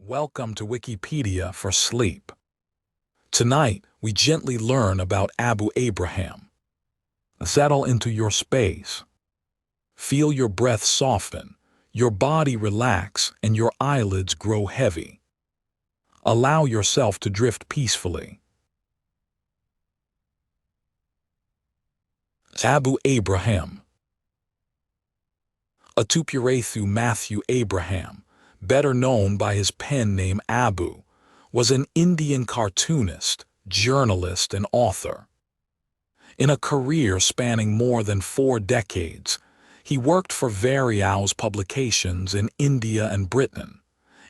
Welcome to Wikipedia for Sleep. Tonight, we gently learn about Abu Abraham. Settle into your space. Feel your breath soften, your body relax, and your eyelids grow heavy. Allow yourself to drift peacefully. Abu Abraham. Atupurathu Matthew Abraham, better known by his pen name Abu, was an Indian cartoonist, journalist, and author. In a career spanning more than 4 decades, he worked for various publications in India and Britain,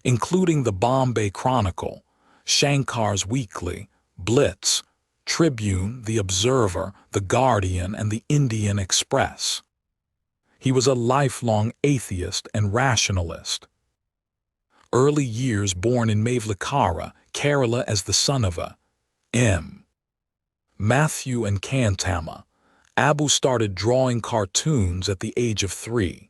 including the Bombay Chronicle, Shankar's Weekly, Blitz, Tribune, The Observer, The Guardian, and the Indian Express. He was a lifelong atheist and rationalist. Early years born in Mavlikara, Kerala as the son of a M. Matthew and Kantama, Abu started drawing cartoons at the age of 3.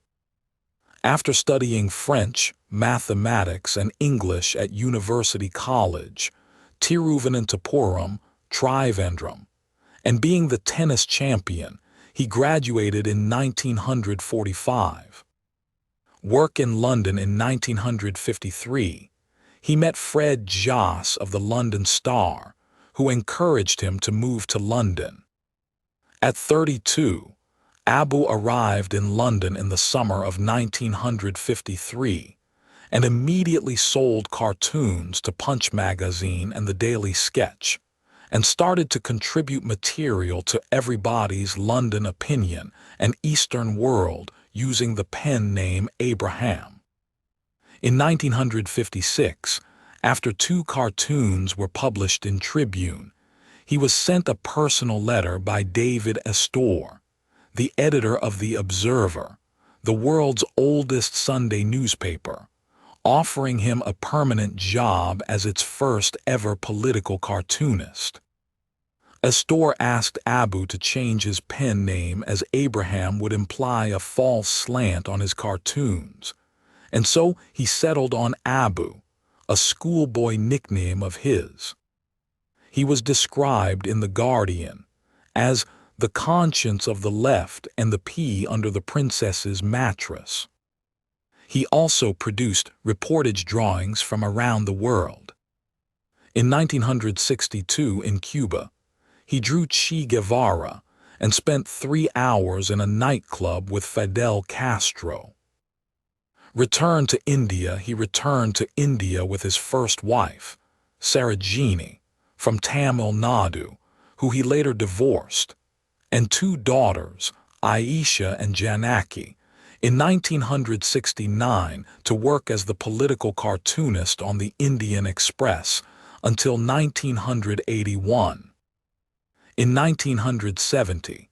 After studying French, mathematics, and English at University College, Tiruvananthapuram, Trivandrum, and being the tennis champion, he graduated in 1945. Work in London in 1953, he met Fred Joss of the London Star, who encouraged him to move to London. At 32, Abu arrived in London in the summer of 1953 and immediately sold cartoons to Punch magazine and the Daily Sketch, and started to contribute material to Everybody's London Opinion and Eastern World using the pen name Abraham. In 1956, after 2 cartoons were published in Tribune, he was sent a personal letter by David Astor, the editor of The Observer, the world's oldest Sunday newspaper, offering him a permanent job as its first ever political cartoonist. Astor asked Abu to change his pen name as Abraham would imply a false slant on his cartoons, and so he settled on Abu, a schoolboy nickname of his. He was described in The Guardian as the conscience of the left and the pea under the princess's mattress. He also produced reportage drawings from around the world. In 1962 in Cuba, he drew Che Guevara and spent 3 hours in a nightclub with Fidel Castro. He returned to India with his first wife, Sarojini, from Tamil Nadu, who he later divorced, and 2 daughters, Aisha and Janaki, in 1969 to work as the political cartoonist on the Indian Express until 1981. In 1970,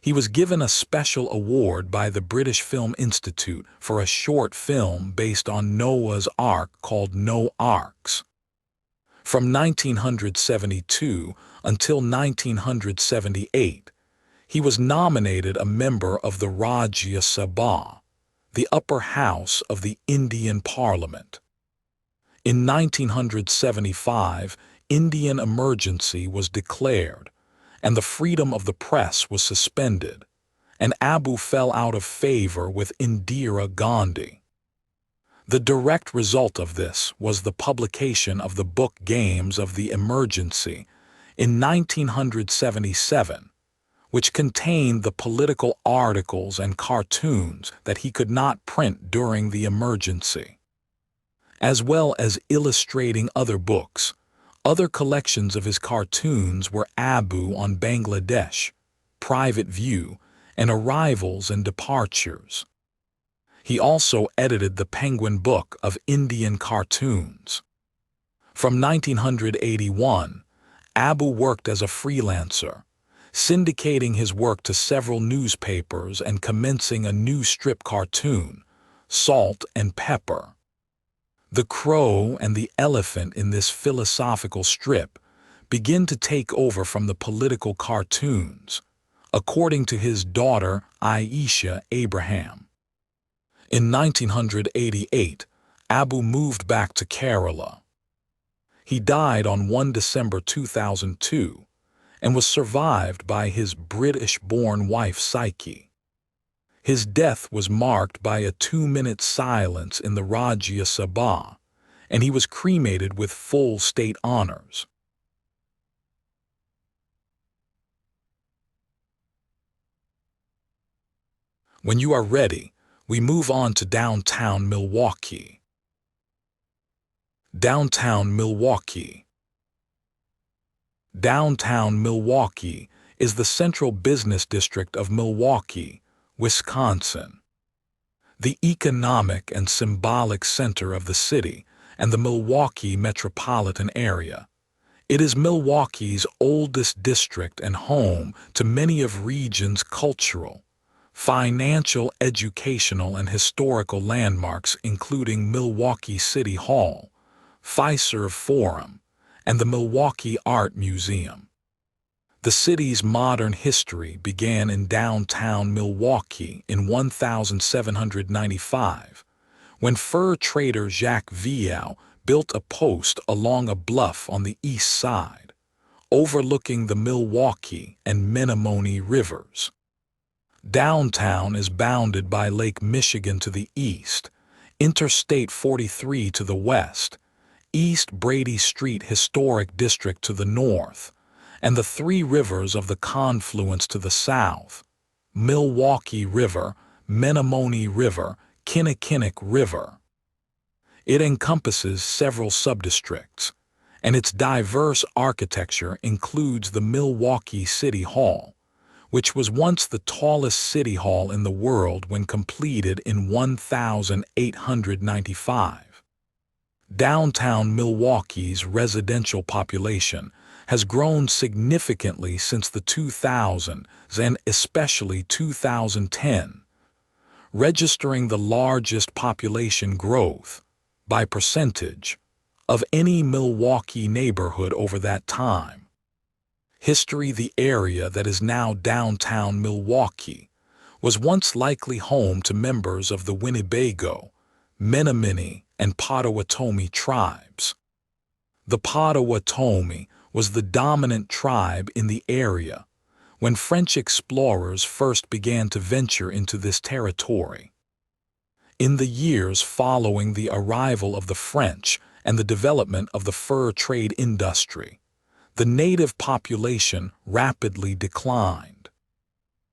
he was given a special award by the British Film Institute for a short film based on Noah's Ark called No Arks. From 1972 until 1978, he was nominated a member of the Rajya Sabha, the upper house of the Indian Parliament. In 1975, Indian emergency was declared, and the freedom of the press was suspended, and Abu fell out of favor with Indira Gandhi. The direct result of this was the publication of the book Games of the Emergency in 1977, which contained the political articles and cartoons that he could not print during the emergency. As well as illustrating other books, other collections of his cartoons were Abu on Bangladesh, Private View, and Arrivals and Departures. He also edited the Penguin Book of Indian Cartoons. From 1981, Abu worked as a freelancer, syndicating his work to several newspapers and commencing a new strip cartoon, Salt and Pepper. The crow and the elephant in this philosophical strip begin to take over from the political cartoons, according to his daughter Aisha Abraham. In 1988, Abu moved back to Kerala. He died on 1 December 2002 and was survived by his British-born wife Psyche. His death was marked by a 2-minute silence in the Rajya Sabha, and he was cremated with full state honors. When you are ready, we move on to downtown Milwaukee. Downtown Milwaukee. Downtown Milwaukee is the central business district of Milwaukee, Wisconsin. The economic and symbolic center of the city and the Milwaukee metropolitan area. It is Milwaukee's oldest district and home to many of region's cultural, financial, educational, and historical landmarks, including Milwaukee City Hall, Fiserv Forum, and the Milwaukee Art Museum. The city's modern history began in downtown Milwaukee in 1795, when fur trader Jacques Viau built a post along a bluff on the east side, overlooking the Milwaukee and Menomonee rivers. Downtown is bounded by Lake Michigan to the east, Interstate 43 to the west, East Brady Street Historic District to the north, and the three rivers of the confluence to the south: Milwaukee River, Menomonee River, Kinnickinnic River. It encompasses several subdistricts, and its diverse architecture includes the Milwaukee City Hall, which was once the tallest city hall in the world when completed in 1895. Downtown Milwaukee's residential population has grown significantly since the 2000s and especially 2010, registering the largest population growth, by percentage, of any Milwaukee neighborhood over that time. History: the area that is now downtown Milwaukee was once likely home to members of the Winnebago, Menominee, and Potawatomi tribes. The Potawatomi was the dominant tribe in the area when French explorers first began to venture into this territory. In the years following the arrival of the French and the development of the fur trade industry, the native population rapidly declined.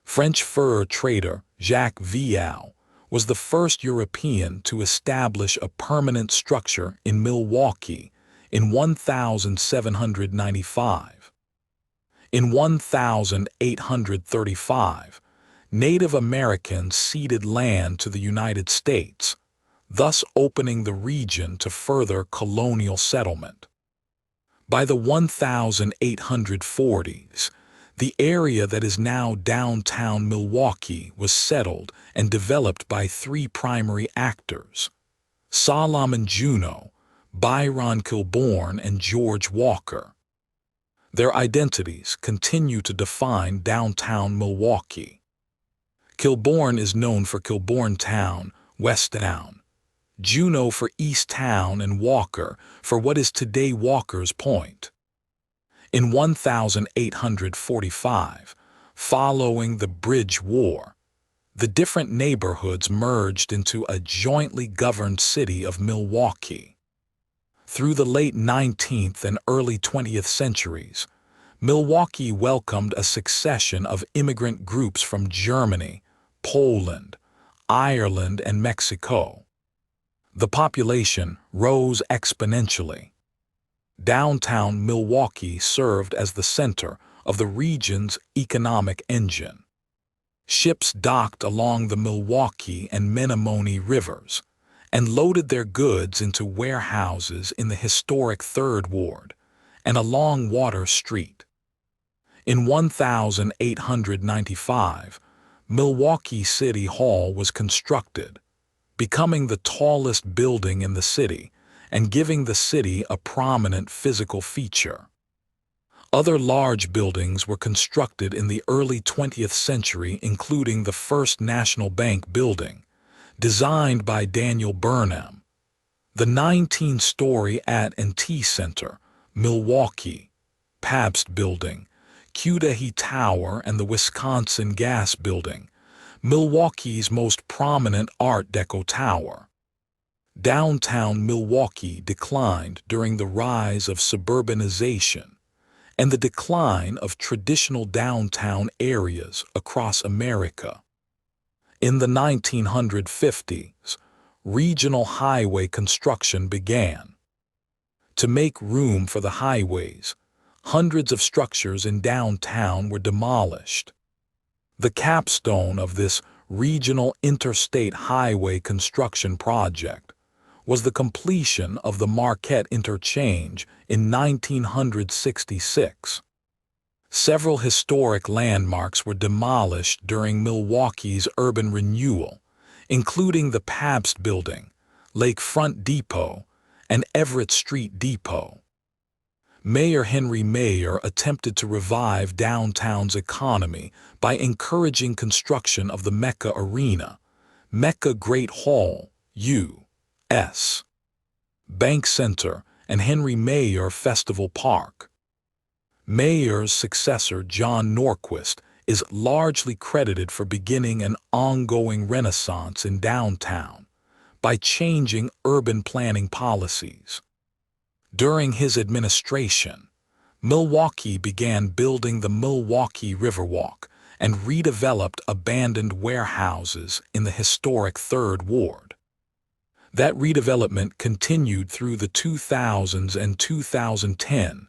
French fur trader Jacques Viau was the first European to establish a permanent structure in Milwaukee in 1795. In 1835, Native Americans ceded land to the United States, thus opening the region to further colonial settlement. By the 1840s, the area that is now downtown Milwaukee was settled and developed by three primary actors: Solomon Juneau, Byron Kilbourne, and George Walker. Their identities continue to define downtown Milwaukee. Kilbourne is known for Kilbourne Town, West Town, Juneau for East Town, and Walker for what is today Walker's Point. In 1845, following the Bridge War, the different neighborhoods merged into a jointly governed city of Milwaukee. Through the late 19th and early 20th centuries, Milwaukee welcomed a succession of immigrant groups from Germany, Poland, Ireland, and Mexico. The population rose exponentially. Downtown Milwaukee served as the center of the region's economic engine. Ships docked along the Milwaukee and Menomonee rivers and loaded their goods into warehouses in the historic Third Ward and along Water Street. In 1895, Milwaukee City Hall was constructed, becoming the tallest building in the city and giving the city a prominent physical feature. Other large buildings were constructed in the early 20th century, including the First National Bank building, designed by Daniel Burnham, The 19-story at&T Center, Milwaukee, Pabst Building, Cudahy Tower, and the Wisconsin Gas Building, Milwaukee's most prominent Art Deco tower. Downtown Milwaukee declined during the rise of suburbanization and the decline of traditional downtown areas across America. In the 1950s, regional highway construction began. To make room for the highways, hundreds of structures in downtown were demolished. The capstone of this regional interstate highway construction project was the completion of the Marquette Interchange in 1966. Several historic landmarks were demolished during Milwaukee's urban renewal, including the Pabst Building, Lakefront Depot, and Everett Street Depot. Mayor Henry Mayer attempted to revive downtown's economy by encouraging construction of the Mecca Arena, Mecca Great Hall, U.S. Bank Center, and Henry Mayer Festival Park. Mayer's successor, John Norquist, is largely credited for beginning an ongoing renaissance in downtown by changing urban planning policies. During his administration, Milwaukee began building the Milwaukee Riverwalk and redeveloped abandoned warehouses in the historic Third Ward. That redevelopment continued through the 2000s and 2010s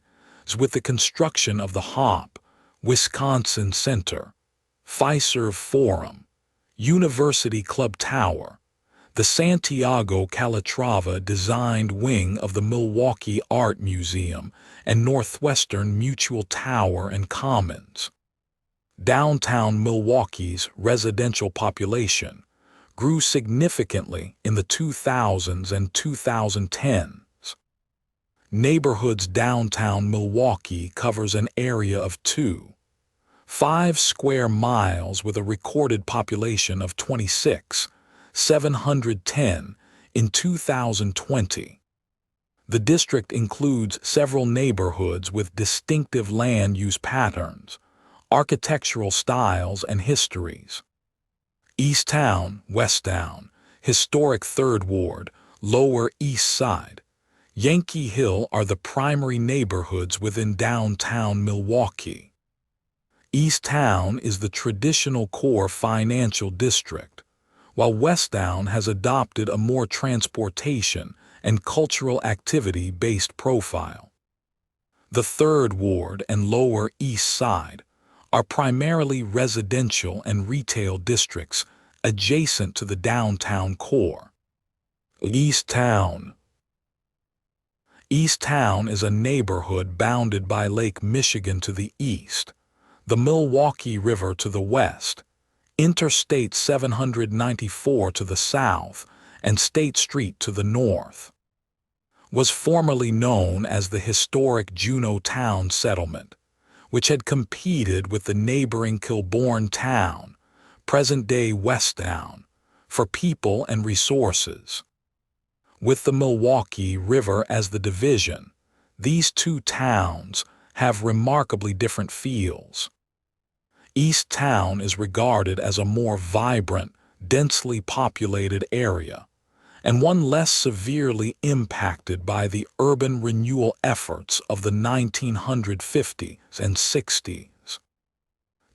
with the construction of the Hop, Wisconsin Center, Fiserv Forum, University Club Tower, the Santiago Calatrava-designed wing of the Milwaukee Art Museum, and Northwestern Mutual Tower and Commons. Downtown Milwaukee's residential population grew significantly in the 2000s and 2010s. Neighborhoods downtown Milwaukee covers an area of 2.5 square miles with a recorded population of 26,710 in 2020. The district includes several neighborhoods with distinctive land use patterns, architectural styles, and histories. Easttown, Westtown, Historic Third Ward, Lower East Side, Yankee Hill are the primary neighborhoods within downtown Milwaukee. Easttown is the traditional core financial district, while Westtown has adopted a more transportation and cultural activity-based profile. The Third Ward and Lower East Side are primarily residential and retail districts adjacent to the downtown core. Easttown is a neighborhood bounded by Lake Michigan to the east, the Milwaukee River to the west, Interstate 794 to the south, and State Street to the north. Was formerly known as the historic Juneau Town settlement, which had competed with the neighboring Kilbourne Town, present-day Westtown, for people and resources. With the Milwaukee River as the division, these two towns have remarkably different feels. Easttown is regarded as a more vibrant, densely populated area, and one less severely impacted by the urban renewal efforts of the 1950s and 60s.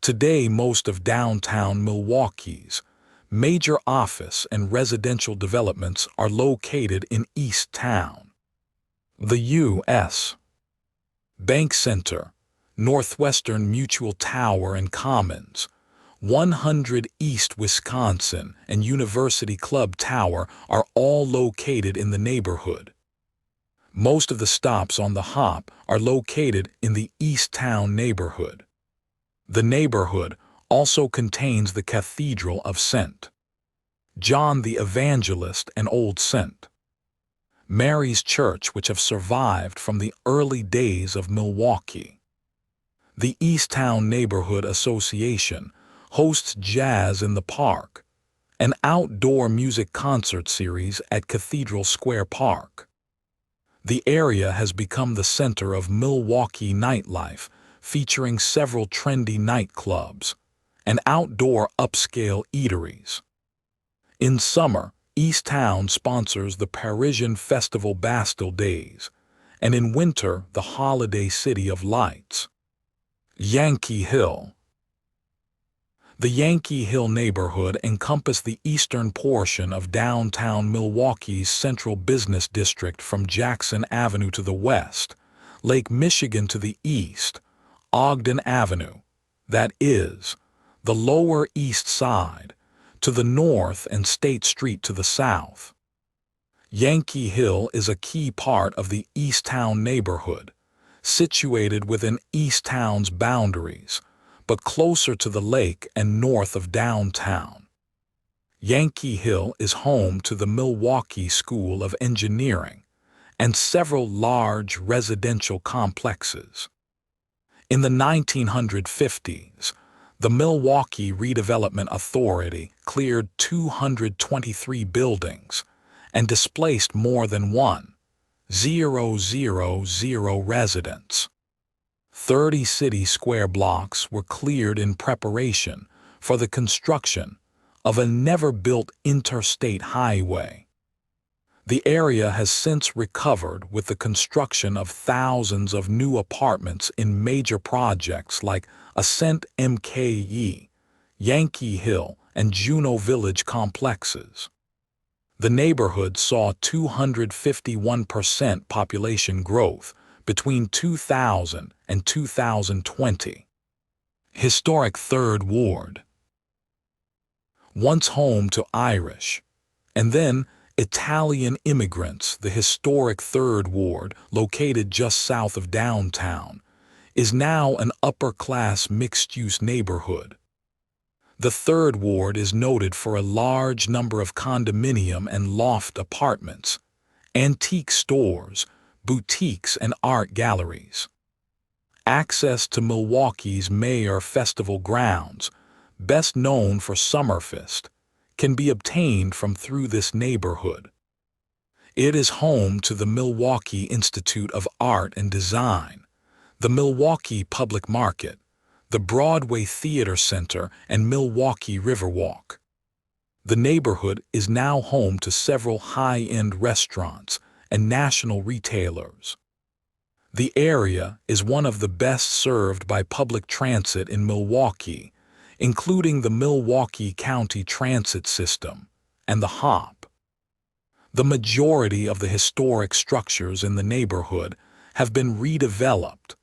Today, most of downtown Milwaukee's major office and residential developments are located in Easttown. The U.S. Bank Center, Northwestern Mutual Tower and Commons, 100 East Wisconsin, and University Club Tower are all located in the neighborhood. Most of the stops on the Hop are located in the Easttown neighborhood. The neighborhood also contains the Cathedral of St. John the Evangelist and Old St. Mary's Church, which have survived from the early days of Milwaukee. The Easttown Neighborhood Association hosts Jazz in the Park, an outdoor music concert series at Cathedral Square Park. The area has become the center of Milwaukee nightlife, featuring several trendy nightclubs and outdoor upscale eateries. In summer, East Town sponsors the Parisian festival Bastille Days, and in winter, the holiday City of Lights. Yankee Hill. The Yankee Hill neighborhood encompassed the eastern portion of downtown Milwaukee's central business district from Jackson Avenue to the west, Lake Michigan to the east, Ogden Avenue, that is, the Lower East Side, to the north and State Street to the south. Yankee Hill is a key part of the East Town neighborhood, situated within East Town's boundaries, but closer to the lake and north of downtown. Yankee Hill is home to the Milwaukee School of Engineering and several large residential complexes. In the 1950s, the Milwaukee Redevelopment Authority cleared 223 buildings and displaced more than 1,000 residents. 30 city square blocks were cleared in preparation for the construction of a never-built interstate highway. The area has since recovered with the construction of thousands of new apartments in major projects like Ascent MKE, Yankee Hill, and Juneau Village complexes. The neighborhood saw 251% population growth between 2000 and 2020. Historic Third Ward. Once home to Irish, and then Italian immigrants, the historic Third Ward, located just south of downtown, is now an upper-class mixed-use neighborhood. The Third Ward is noted for a large number of condominium and loft apartments, antique stores, boutiques, and art galleries. Access to Milwaukee's Mayor Festival grounds, best known for Summerfest, can be obtained from through this neighborhood. It is home to the Milwaukee Institute of Art and Design, the Milwaukee Public Market, the Broadway Theater Center, and Milwaukee Riverwalk. The neighborhood is now home to several high-end restaurants and national retailers. The area is one of the best served by public transit in Milwaukee, including the Milwaukee County Transit System and the HOP. The majority of the historic structures in the neighborhood have been redeveloped,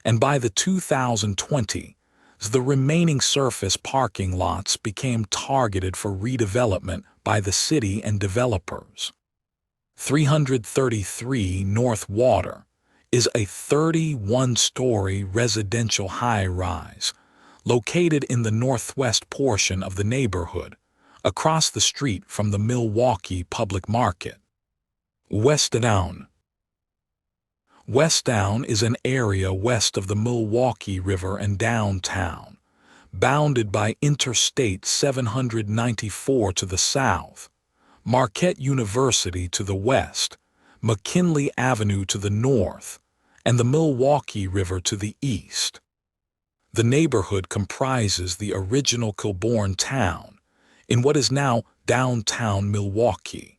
and by the 2020s, the remaining surface parking lots became targeted for redevelopment by the city and developers. 333 North Water is a 31-story residential high-rise located in the northwest portion of the neighborhood, across the street from the Milwaukee Public Market. Westtown. Westtown is an area west of the Milwaukee River and downtown, bounded by Interstate 794 to the south, Marquette University to the west, McKinley Avenue to the north, and the Milwaukee River to the east. The neighborhood comprises the original Kilbourne town, in what is now downtown Milwaukee.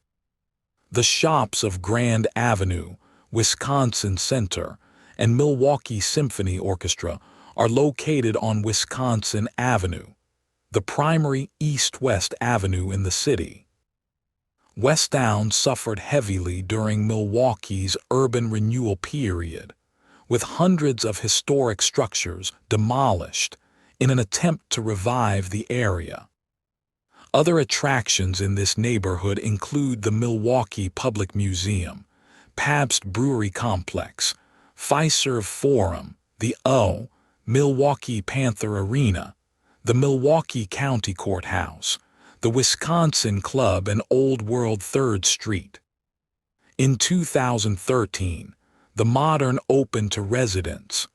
The shops of Grand Avenue, Wisconsin Center, and Milwaukee Symphony Orchestra are located on Wisconsin Avenue, the primary east-west avenue in the city. Westtown suffered heavily during Milwaukee's urban renewal period, with hundreds of historic structures demolished in an attempt to revive the area. Other attractions in this neighborhood include the Milwaukee Public Museum, Pabst Brewery Complex, Fiserv Forum, the Milwaukee Panther Arena, the Milwaukee County Courthouse, the Wisconsin Club, and Old World 3rd Street. In 2013, the Modern opened to residents.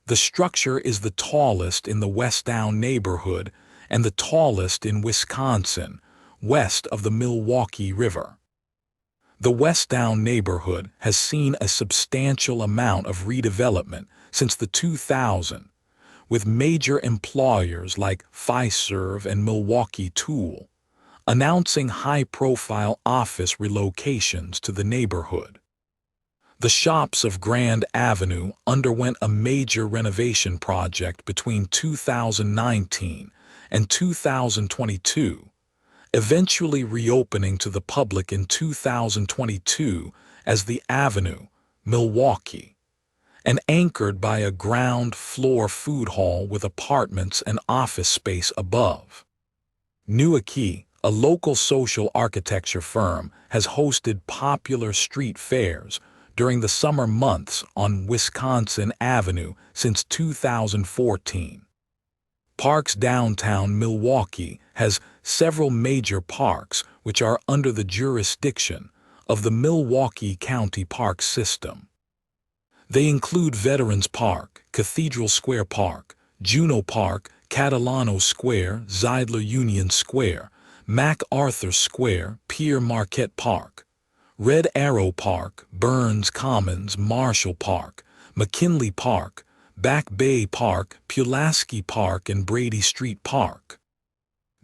The structure is the tallest in the Westtown neighborhood and the tallest in Wisconsin, west of the Milwaukee River. The Westtown neighborhood has seen a substantial amount of redevelopment since the 2000s, with major employers like Fiserv and Milwaukee Tool announcing high-profile office relocations to the neighborhood. The shops of Grand Avenue underwent a major renovation project between 2019 and 2022, eventually reopening to the public in 2022 as the Avenue, Milwaukee, and anchored by a ground-floor food hall with apartments and office space above. Milwaukee, a local social architecture firm, has hosted popular street fairs during the summer months on Wisconsin Avenue since 2014. Parks Downtown Milwaukee has several major parks which are under the jurisdiction of the Milwaukee County Park System. They include Veterans Park, Cathedral Square Park, Juneau Park, Catalano Square, Zeidler Union Square, MacArthur Square, Pierre Marquette Park, Red Arrow Park, Burns Commons, Marshall Park, McKinley Park, Back Bay Park, Pulaski Park, and Brady Street Park.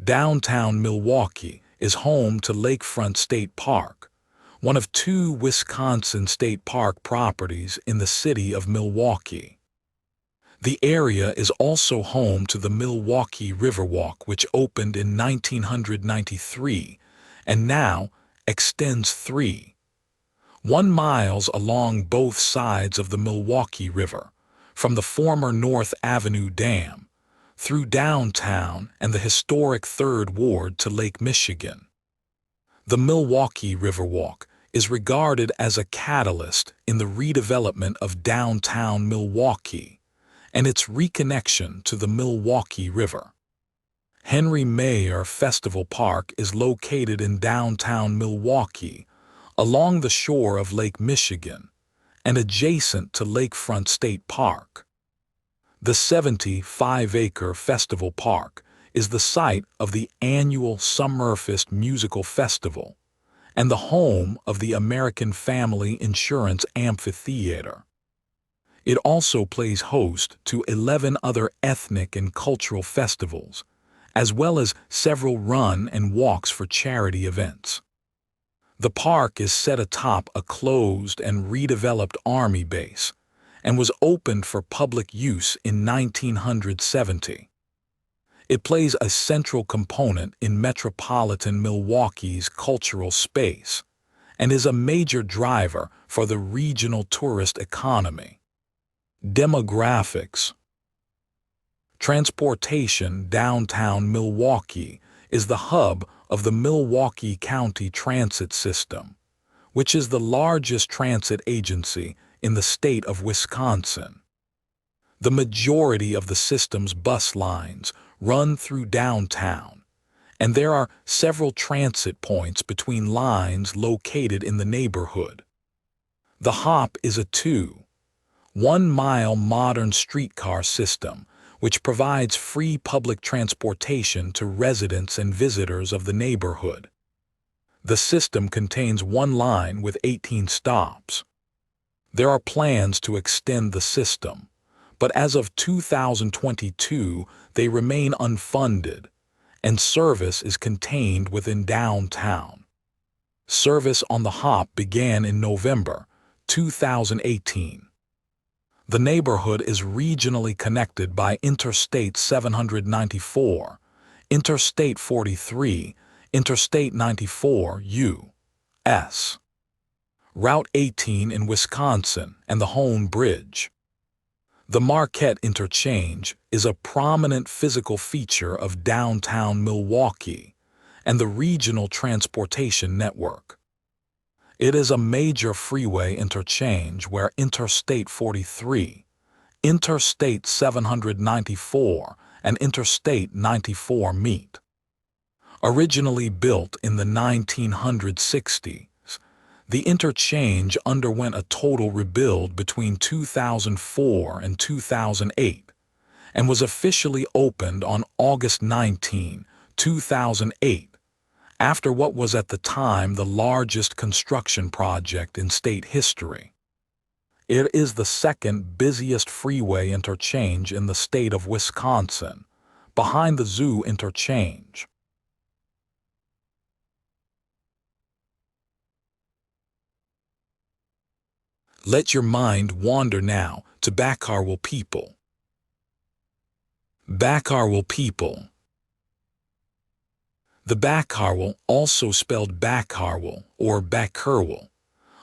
Downtown Milwaukee is home to Lakefront State Park, one of 2 Wisconsin state park properties in the city of Milwaukee. The area is also home to the Milwaukee Riverwalk, which opened in 1993 and now extends 3.1 miles along both sides of the Milwaukee River, from the former North Avenue Dam, through downtown and the historic 3rd Ward to Lake Michigan. The Milwaukee Riverwalk is regarded as a catalyst in the redevelopment of downtown Milwaukee and its reconnection to the Milwaukee River. Henry Mayer Festival Park is located in downtown Milwaukee, along the shore of Lake Michigan, and adjacent to Lakefront State Park. The 75-acre Festival Park is the site of the annual Summerfest Musical Festival and the home of the American Family Insurance Amphitheater. It also plays host to 11 other ethnic and cultural festivals, as well as several run and walks for charity events. The park is set atop a closed and redeveloped Army base and was opened for public use in 1970. It plays a central component in metropolitan Milwaukee's cultural space and is a major driver for the regional tourist economy. Demographics. Transportation. Downtown Milwaukee is the hub of the Milwaukee County Transit System, which is the largest transit agency in the state of Wisconsin. The majority of the system's bus lines run through downtown, and there are several transit points between lines located in the neighborhood. The HOP is a 2.1-mile modern streetcar system which provides free public transportation to residents and visitors of the neighborhood. The system contains 1 line with 18 stops. There are plans to extend the system, but as of 2022, they remain unfunded, and service is contained within downtown. Service on the HOP began in November 2018. The neighborhood is regionally connected by Interstate 794, Interstate 43, Interstate 94 U.S., Route 18 in Wisconsin, and the Hone Bridge. The Marquette Interchange is a prominent physical feature of downtown Milwaukee and the regional transportation network. It is a major freeway interchange where Interstate 43, Interstate 794, and Interstate 94 meet. Originally built in the 1960s, the interchange underwent a total rebuild between 2004 and 2008 and was officially opened on August 19, 2008, after what was at the time the largest construction project in state history. It is the second busiest freeway interchange in the state of Wisconsin, behind the Zoo interchange. Let your mind wander now to Bakarwal people. Bakarwal people. The Bakarwal, also spelled Bakarwal or Bakarwal,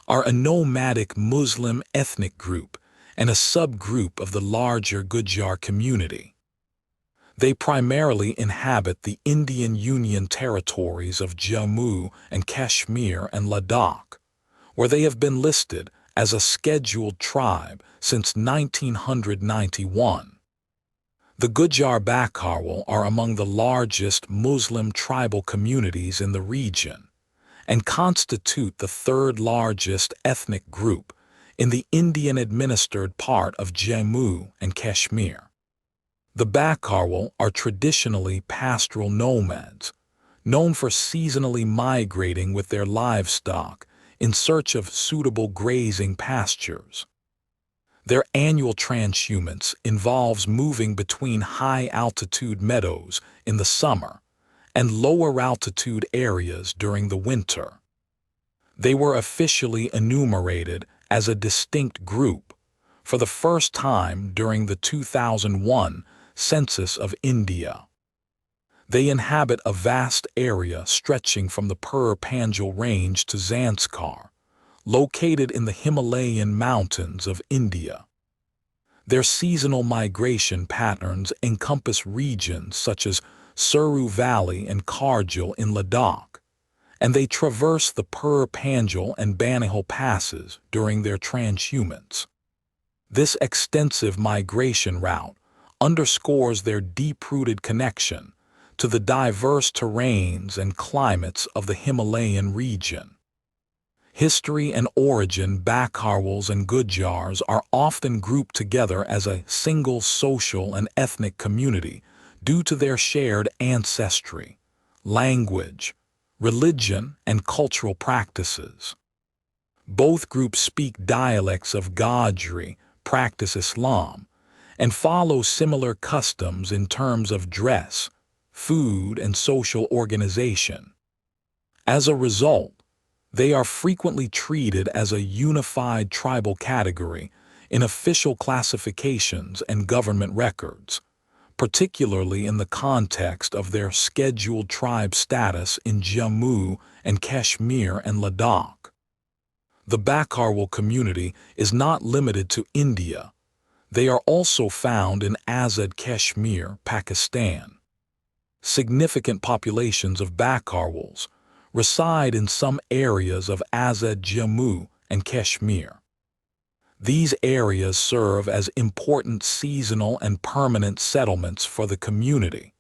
are a nomadic Muslim ethnic group and a subgroup of the larger Gujar community. They primarily inhabit the Indian Union territories of Jammu and Kashmir and Ladakh, where they have been listed as a scheduled tribe since 1991. The Gujar Bakarwal are among the largest Muslim tribal communities in the region and constitute the third largest ethnic group in the Indian-administered part of Jammu and Kashmir. The Bakarwal are traditionally pastoral nomads, known for seasonally migrating with their livestock in search of suitable grazing pastures. Their annual transhumance involves moving between high-altitude meadows in the summer and lower-altitude areas during the winter. They were officially enumerated as a distinct group for the first time during the 2001 Census of India. They inhabit a vast area stretching from the Pur-Panjal Range to Zanskar, located in the Himalayan mountains of India. Their seasonal migration patterns encompass regions such as Suru Valley and Kargil in Ladakh, and they traverse the Pur-Panjal and Banihal passes during their transhumance. This extensive migration route underscores their deep-rooted connection to the diverse terrains and climates of the Himalayan region. History and origin. Bakarwals and Gujars are often grouped together as a single social and ethnic community due to their shared ancestry, language, religion, and cultural practices. Both groups speak dialects of Gujari, practice Islam, and follow similar customs in terms of dress, food, and social organization. As a result, they are frequently treated as a unified tribal category in official classifications and government records, particularly in the context of their scheduled tribe status in Jammu and Kashmir and Ladakh. The Bakarwal community is not limited to India. They are also found in Azad Kashmir, Pakistan. Significant populations of Bakarwals reside in some areas of Azad Jammu and Kashmir. These areas serve as important seasonal and permanent settlements for the community,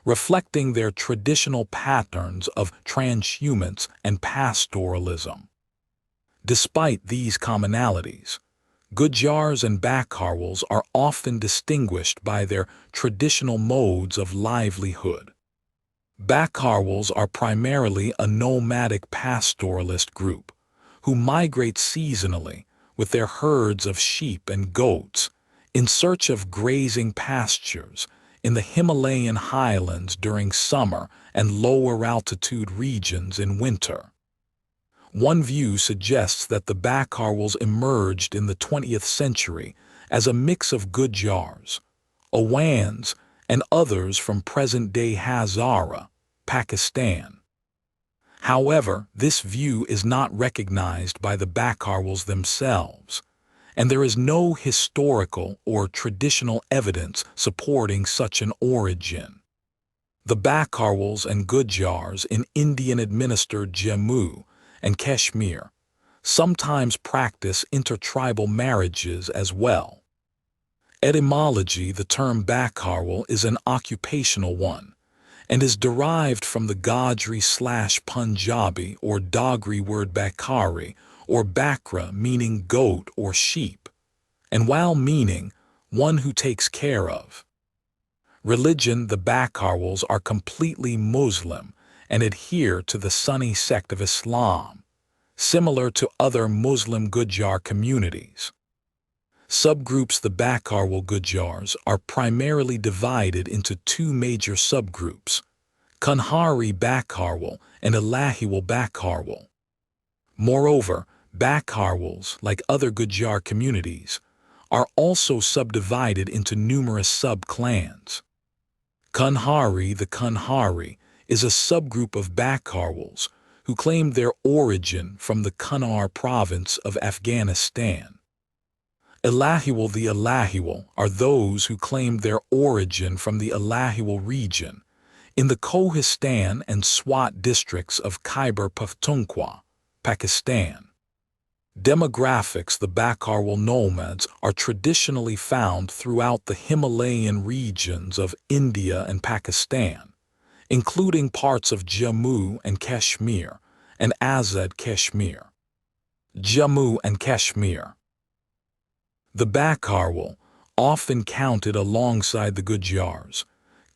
reflecting their traditional patterns of transhumance and pastoralism. Despite these commonalities, Gujars and Bakarwals are often distinguished by their traditional modes of livelihood. Bakarwals are primarily a nomadic pastoralist group who migrate seasonally with their herds of sheep and goats in search of grazing pastures in the Himalayan highlands during summer and lower-altitude regions in winter. One view suggests that the Bakarwals emerged in the 20th century as a mix of Gujars, Awans, and others from present-day Hazara, Pakistan. However, this view is not recognized by the Bakarwals themselves, and there is no historical or traditional evidence supporting such an origin. The Bakarwals and Gujars in Indian-administered Jammu and Kashmir sometimes practice intertribal marriages as well. Etymology. The term Bakarwal is an occupational one and is derived from the Gojri/Punjabi or Dogri word Bakari or Bakra, meaning goat or sheep, and while meaning one who takes care of. Religion. The Bakarwals are completely Muslim and adhere to the Sunni sect of Islam, similar to other Muslim Gujar communities. Subgroups: the Bakarwal Gujars are primarily divided into two major subgroups, Kanhari Bakarwal and Ilahiwal Bakarwal. Moreover, Bakarwals, like other Gujar communities, are also subdivided into numerous sub-clans. Kanhari: the Kanhari is a subgroup of Bakarwals who claim their origin from the Kunar province of Afghanistan. Ilahiwal: the Ilahiwal are those who claim their origin from the Ilahiwal region in the Kohistan and Swat districts of Khyber Pakhtunkhwa, Pakistan. Demographics: the Bakarwal nomads are traditionally found throughout the Himalayan regions of India and Pakistan, including parts of Jammu and Kashmir and Azad Kashmir. Jammu and Kashmir. The Bakarwal, often counted alongside the Gujars,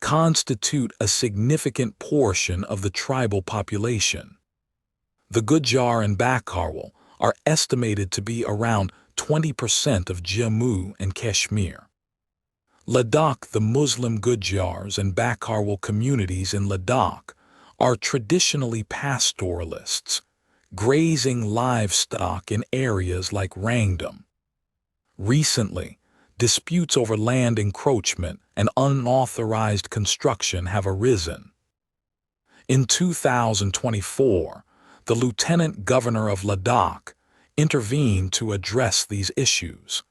constitute a significant portion of the tribal population. The Gujar and Bakarwal are estimated to be around 20% of Jammu and Kashmir. Ladakh: the Muslim Gujars and Bakarwal communities in Ladakh are traditionally pastoralists, grazing livestock in areas like Rangdam. Recently, disputes over land encroachment and unauthorized construction have arisen. In 2024, the Lieutenant Governor of Ladakh intervened to address these issues,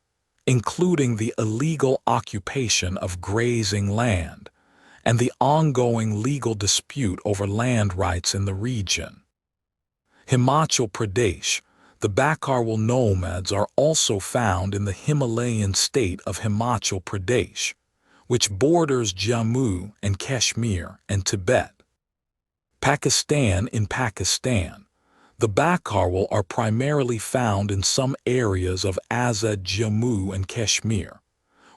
including the illegal occupation of grazing land and the ongoing legal dispute over land rights in the region. Himachal Pradesh: the Bakarwal nomads are also found in the Himalayan state of Himachal Pradesh, which borders Jammu and Kashmir and Tibet. Pakistan: in Pakistan, the Bakarwal are primarily found in some areas of Azad Jammu and Kashmir,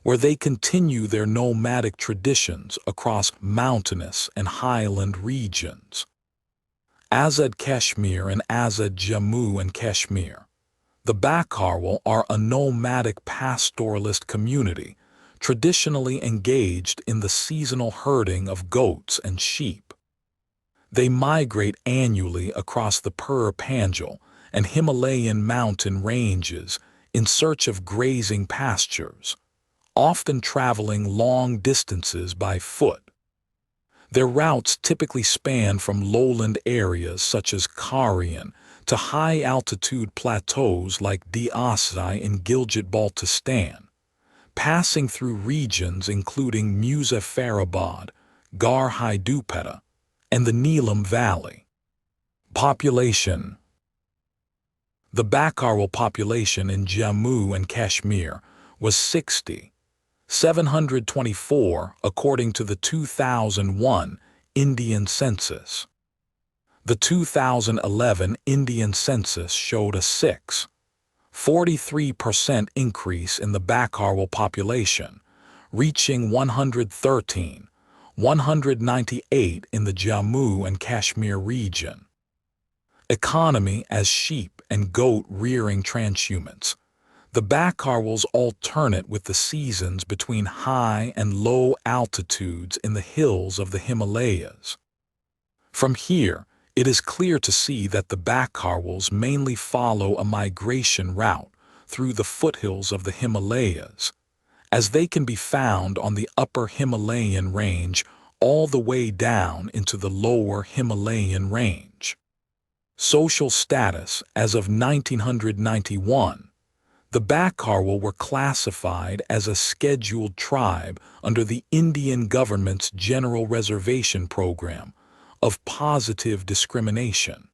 where they continue their nomadic traditions across mountainous and highland regions. Azad Kashmir and Azad Jammu and Kashmir. The Bakarwal are a nomadic pastoralist community traditionally engaged in the seasonal herding of goats and sheep. They migrate annually across the Pur-Panjal and Himalayan mountain ranges in search of grazing pastures, often traveling long distances by foot. Their routes typically span from lowland areas such as Karian to high-altitude plateaus like Diasai in Gilgit-Baltistan, passing through regions including Muzaffarabad, Garh-i-Dupeta, and the Neelam Valley. Population: the Bakarwal population in Jammu and Kashmir was 60,724 according to the 2001 Indian census. The 2011 Indian census showed a 6.43% increase in the Bakarwal population, reaching 198 in the Jammu and Kashmir region. Economy: as sheep and goat rearing transhumants, the Bakarwals alternate with the seasons between high and low altitudes in the hills of the Himalayas. From here, it is clear to see that the Bakarwals mainly follow a migration route through the foothills of the Himalayas, as they can be found on the upper Himalayan range all the way down into the lower Himalayan range. Social status: as of 1991, the Bakarwal were classified as a scheduled tribe under the Indian government's General Reservation Program of positive discrimination.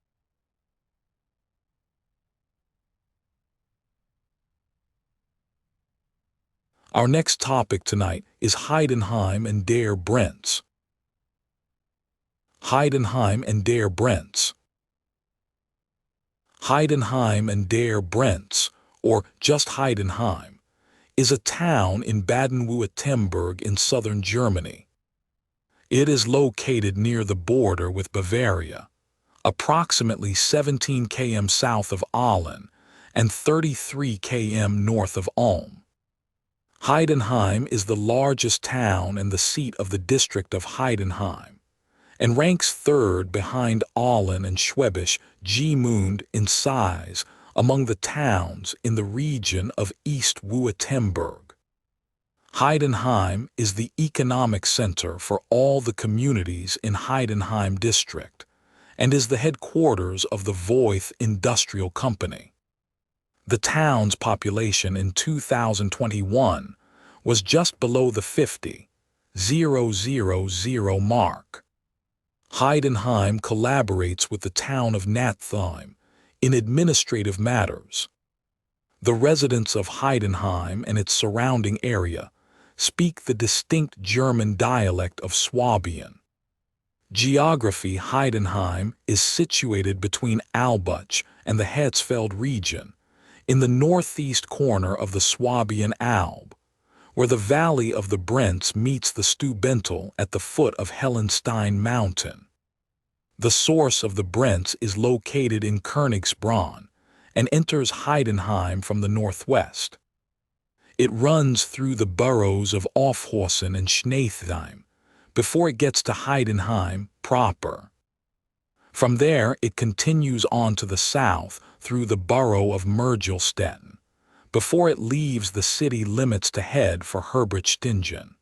Our next topic tonight is Heidenheim and der Brenz. Heidenheim and der Brenz. Heidenheim and der Brenz, or just Heidenheim, is a town in Baden-Württemberg in southern Germany. It is located near the border with Bavaria, approximately 17 km south of Aalen and 33 km north of Ulm. Heidenheim is the largest town and the seat of the district of Heidenheim, and ranks third behind Aalen and Schwäbisch Gmünd in size among the towns in the region of East Württemberg. Heidenheim is the economic center for all the communities in Heidenheim district and is the headquarters of the Voith Industrial Company. The town's population in 2021 was just below the 50,000 mark. Heidenheim collaborates with the town of Nathheim in administrative matters. The residents of Heidenheim and its surrounding area speak the distinct German dialect of Swabian. Geography: Heidenheim is situated between Albach and the Hetzfeld region, in the northeast corner of the Swabian Alb, where the valley of the Brenz meets the Stubental at the foot of Hellenstein Mountain. The source of the Brenz is located in Königsbronn and enters Heidenheim from the northwest. It runs through the boroughs of Aufhausen and Schneithheim before it gets to Heidenheim proper. From there, it continues on to the south through the borough of Mergelstetten, before it leaves the city limits to head for Herbertstingen.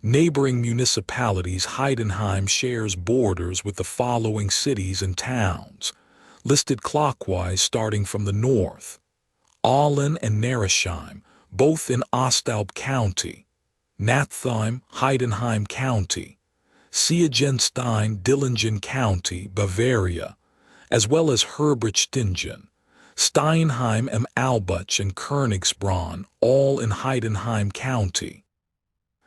Neighboring municipalities: Heidenheim shares borders with the following cities and towns, listed clockwise starting from the north: Aalen and Neresheim, both in Ostalb County; Nathheim, Heidenheim County; Siegenstein, Dillingen County, Bavaria, as well as Herbertstingen, Steinheim am Albach and Königsbronn, all in Heidenheim County.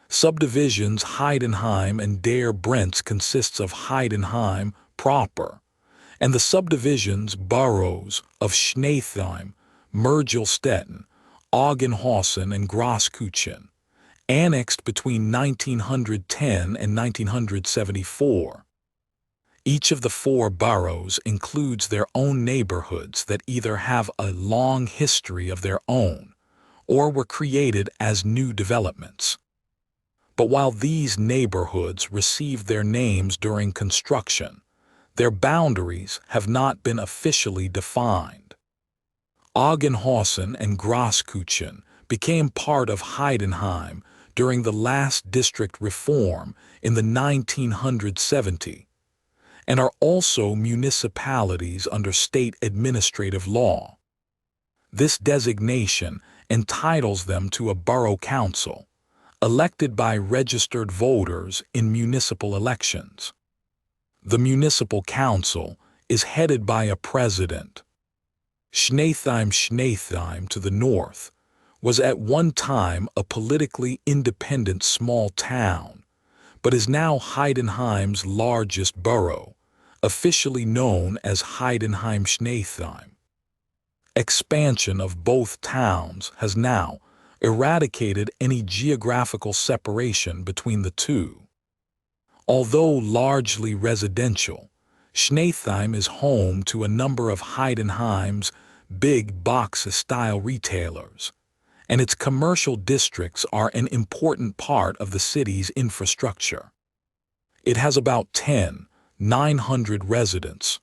Subdivisions: Heidenheim and Der Brenz consists of Heidenheim proper, and the subdivisions boroughs of Schneithheim, Mergelstetten, Augenhausen and Großkuchen, annexed between 1910 and 1974. Each of the four boroughs includes their own neighborhoods that either have a long history of their own or were created as new developments. But while these neighborhoods received their names during construction, their boundaries have not been officially defined. Augenhausen and Großkuchen became part of Heidenheim during the last district reform in the 1970s, and are also municipalities under state administrative law. This designation entitles them to a borough council, elected by registered voters in municipal elections. The municipal council is headed by a president. Schneithheim to the north was at one time a politically independent small town, but is now Heidenheim's largest borough, officially known as Heidenheim-Schneithheim. Expansion of both towns has now eradicated any geographical separation between the two. Although largely residential, Schneithheim is home to a number of Heidenheim's big box-style retailers, and its commercial districts are an important part of the city's infrastructure. It has about 900 residents.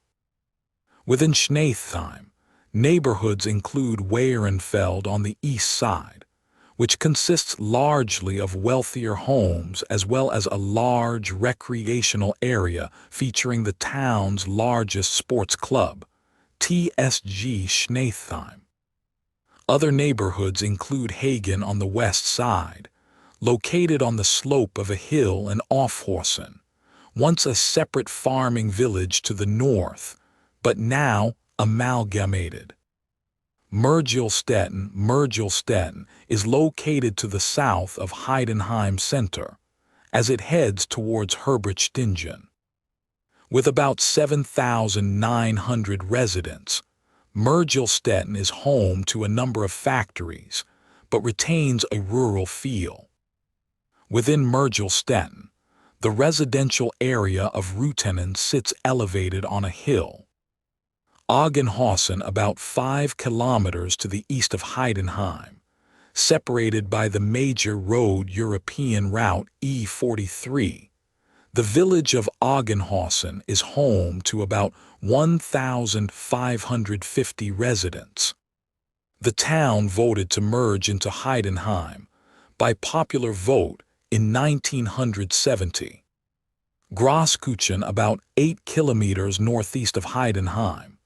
Within Schneithheim, neighborhoods include Wehrenfeld on the east side, which consists largely of wealthier homes as well as a large recreational area featuring the town's largest sports club, TSG Schneithheim. Other neighborhoods include Hagen on the west side, located on the slope of a hill, and Aufhausen, once a separate farming village to the north, but now amalgamated. Mergelstetten is located to the south of Heidenheim Center, as it heads towards Herbertstingen. With about 7,900 residents, Mergelstetten is home to a number of factories, but retains a rural feel. Within Mergelstetten, The residential area of Rutenen sits elevated on a hill. Agenhausen, about 5 kilometers to the east of Heidenheim, separated by the major road European route E43. The village of Agenhausen is home to about 1,550 residents. The town voted to merge into Heidenheim by popular vote in 1970. Großkuchen, about 8 kilometers northeast of Heidenheim.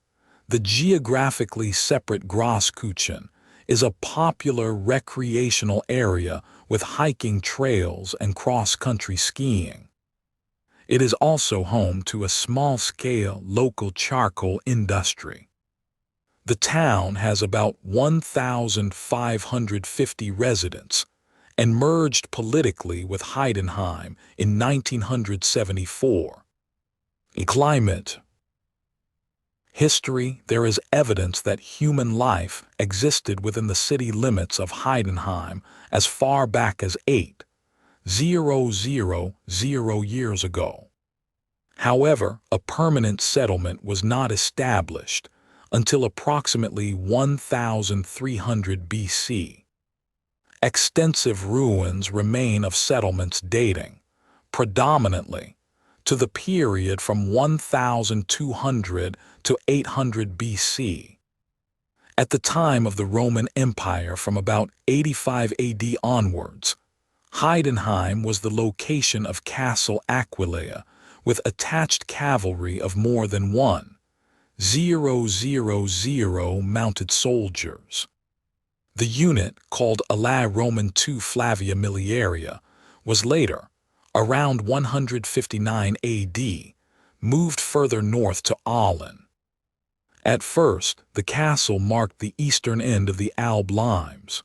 The geographically separate Großkuchen is a popular recreational area with hiking trails and cross-country skiing. It is also home to a small-scale local charcoal industry. The town has about 1,550 residents and merged politically with Heidenheim in 1974. Climate. History. There is evidence that human life existed within the city limits of Heidenheim as far back as 8,000 years ago. However, a permanent settlement was not established until approximately 1300 BC. Extensive ruins remain of settlements dating, predominantly, to the period from 1200 to 800 BC. At the time of the Roman Empire, from about 85 AD onwards, Heidenheim was the location of Castle Aquileia, with attached cavalry of more than 1,000 mounted soldiers. The unit, called Ala Roman II Flavia Miliaria, was later, around 159 AD, moved further north to Aalen. At first, the castle marked the eastern end of the Alb limes.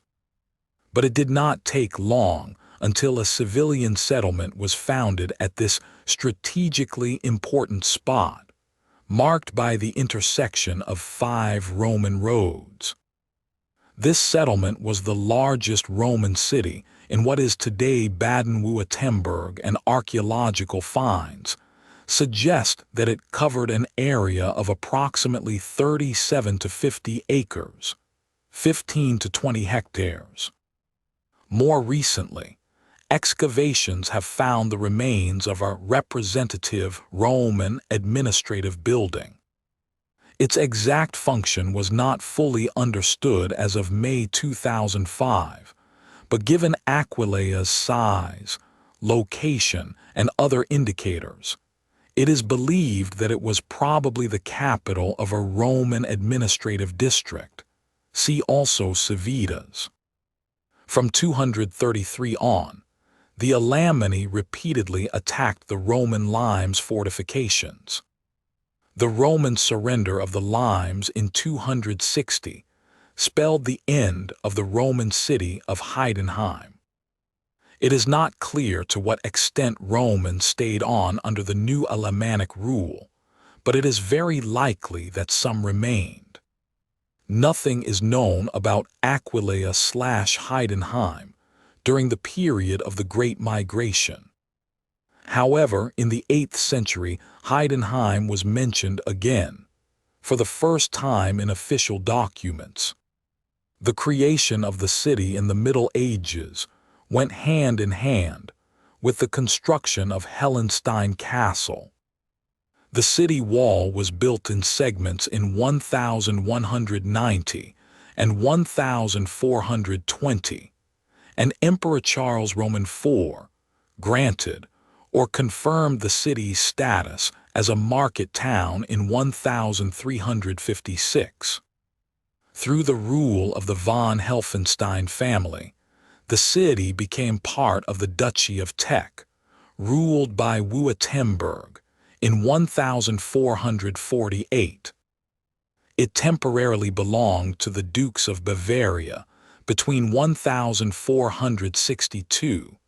But it did not take long until a civilian settlement was founded at this strategically important spot, marked by the intersection of 5 Roman roads. This settlement was the largest Roman city in what is today Baden-Württemberg, and archaeological finds suggest that it covered an area of approximately 37 to 50 acres, 15 to 20 hectares. More recently, excavations have found the remains of a representative Roman administrative building. Its exact function was not fully understood as of May 2005, but given Aquileia's size, location, and other indicators, it is believed that it was probably the capital of a Roman administrative district. See also Civitas. From 233 on, the Alemanni repeatedly attacked the Roman limes fortifications. The Roman surrender of the limes in 260 spelled the end of the Roman city of Heidenheim. It is not clear to what extent Romans stayed on under the new Alemannic rule, but it is very likely that some remained. Nothing is known about Aquileia/Heidenheim during the period of the Great Migration. However, in the 8th century, Heidenheim was mentioned again, for the first time in official documents. The creation of the city in the Middle Ages went hand in hand with the construction of Hellenstein Castle. The city wall was built in segments in 1190 and 1420, and Emperor Charles Roman IV granted or confirmed the city's status as a market town in 1356. Through the rule of the von Helfenstein family, the city became part of the Duchy of Teck, ruled by Württemberg, in 1448. It temporarily belonged to the Dukes of Bavaria between 1462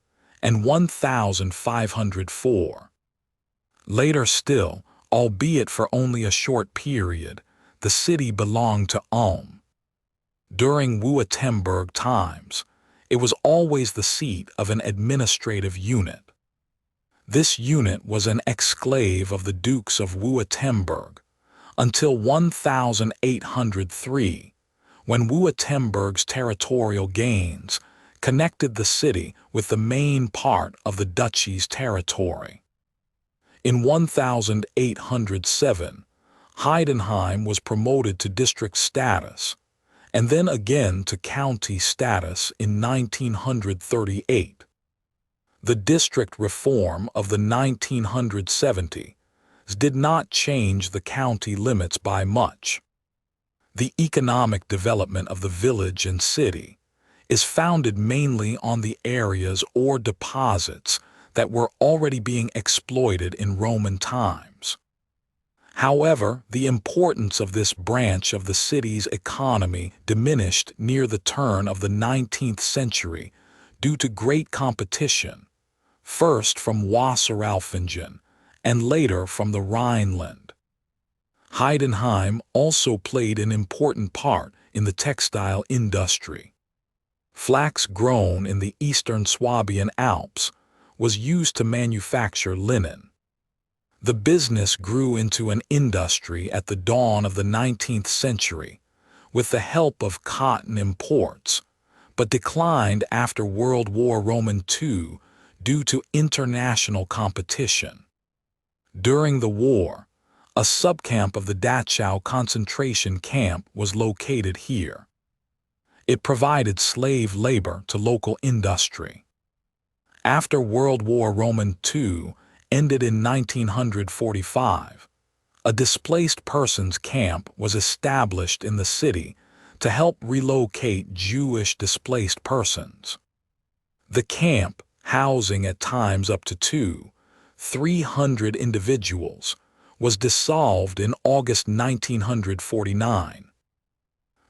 and 1504. Later still, albeit for only a short period, the city belonged to Ulm. During Württemberg times, it was always the seat of an administrative unit. This unit was an exclave of the Dukes of Württemberg until 1803, when Württemberg's territorial gains connected the city with the main part of the duchy's territory. In 1807, Heidenheim was promoted to district status, and then again to county status in 1938. The district reform of the 1970s did not change the county limits by much. The economic development of the village and city is founded mainly on the areas or deposits that were already being exploited in Roman times. However, the importance of this branch of the city's economy diminished near the turn of the 19th century due to great competition, first from Wasseralfingen and later from the Rhineland. Heidenheim also played an important part in the textile industry. Flax grown in the eastern Swabian Alps was used to manufacture linen. The business grew into an industry at the dawn of the 19th century with the help of cotton imports, but declined after World War II due to international competition. During the war, a subcamp of the Dachau concentration camp was located here. It provided slave labor to local industry. After World War II ended in 1945, a displaced persons camp was established in the city to help relocate Jewish displaced persons. The camp, housing at times up to 300 individuals, was dissolved in August 1949.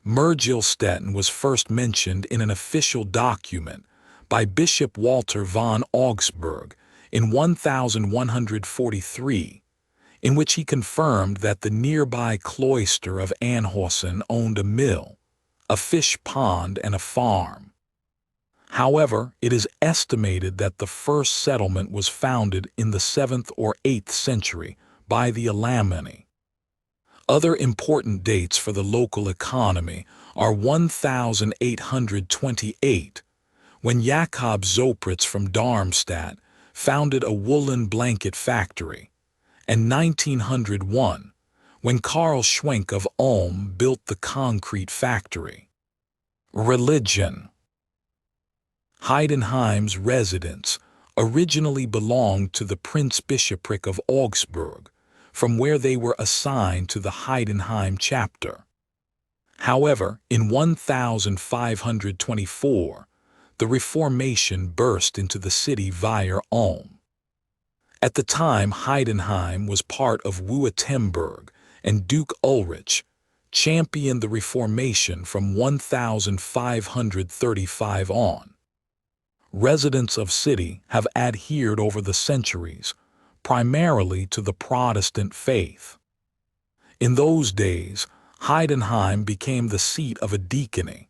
Mergelstetten was first mentioned in an official document by Bishop Walter von Augsburg in 1143, in which he confirmed that the nearby cloister of Anhausen owned a mill, a fish pond, and a farm. However, it is estimated that the first settlement was founded in the 7th or 8th century by the Alemanni. Other important dates for the local economy are 1828, when Jakob Zopritz from Darmstadt founded a woolen blanket factory, and 1901, when Karl Schwenk of Ulm built the concrete factory. Religion. Heidenheim's residents originally belonged to the Prince-Bishopric of Augsburg, from where they were assigned to the Heidenheim chapter. However, in 1524, the Reformation burst into the city via Ulm. At the time, Heidenheim was part of Württemberg, and Duke Ulrich championed the Reformation from 1535 on. Residents of city have adhered over the centuries, primarily to the Protestant faith. In those days, Heidenheim became the seat of a deaconry,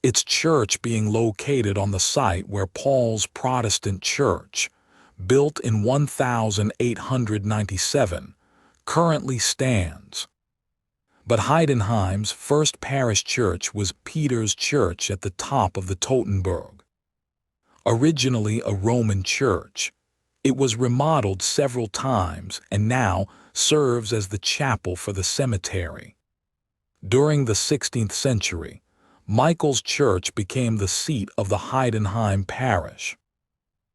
its church being located on the site where Paul's Protestant church, built in 1897, currently stands. But Heidenheim's first parish church was Peter's Church at the top of the Totenberg. Originally a Roman church, it was remodeled several times and now serves as the chapel for the cemetery. During the 16th century, Michael's Church became the seat of the Heidenheim parish.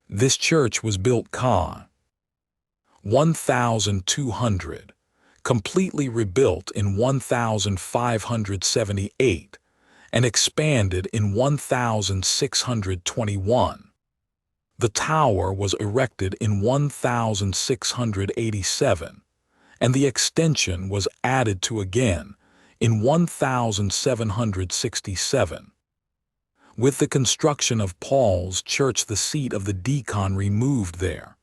This church was built ca. 1200, completely rebuilt in 1578, and expanded in 1621. The tower was erected in 1687, and the extension was added to again in 1767. With the construction of Paul's Church, the seat of the deaconry moved there.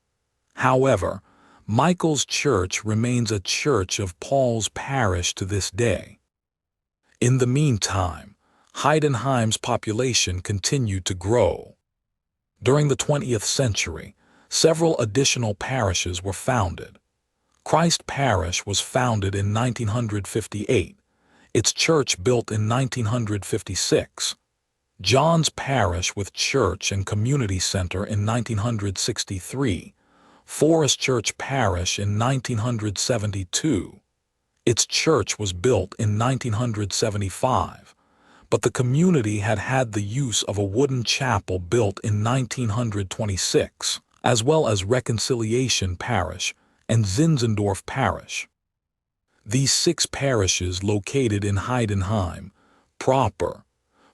However, Michael's Church remains a church of Paul's parish to this day. In the meantime, Heidenheim's population continued to grow. During the 20th century, several additional parishes were founded. Christ Parish was founded in 1958, its church built in 1956. John's Parish with church and community center in 1963. Forest Church Parish in 1972. Its church was built in 1975, but the community had had the use of a wooden chapel built in 1926, as well as Reconciliation Parish and Zinzendorf Parish. These 6 parishes located in Heidenheim proper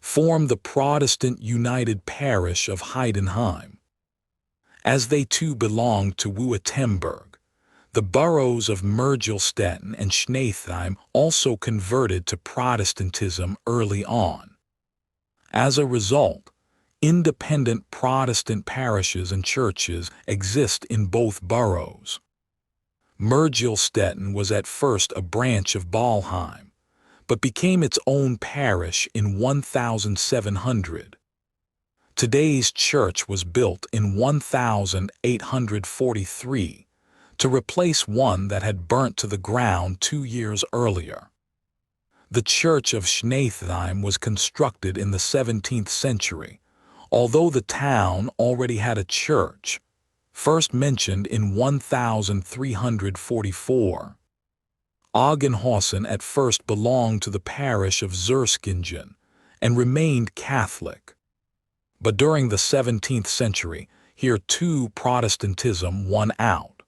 form the Protestant United Parish of Heidenheim. As they too belonged to Württemberg, the boroughs of Mergelstetten and Schneithheim also converted to Protestantism early on. As a result, independent Protestant parishes and churches exist in both boroughs. Mergelstetten was at first a branch of Balheim, but became its own parish in 1700. Today's church was built in 1843 to replace one that had burnt to the ground 2 years earlier. The church of Schneithheim was constructed in the 17th century, although the town already had a church, first mentioned in 1344. Augenhausen at first belonged to the parish of Zerskingen and remained Catholic. But during the 17th century, here too Protestantism won out.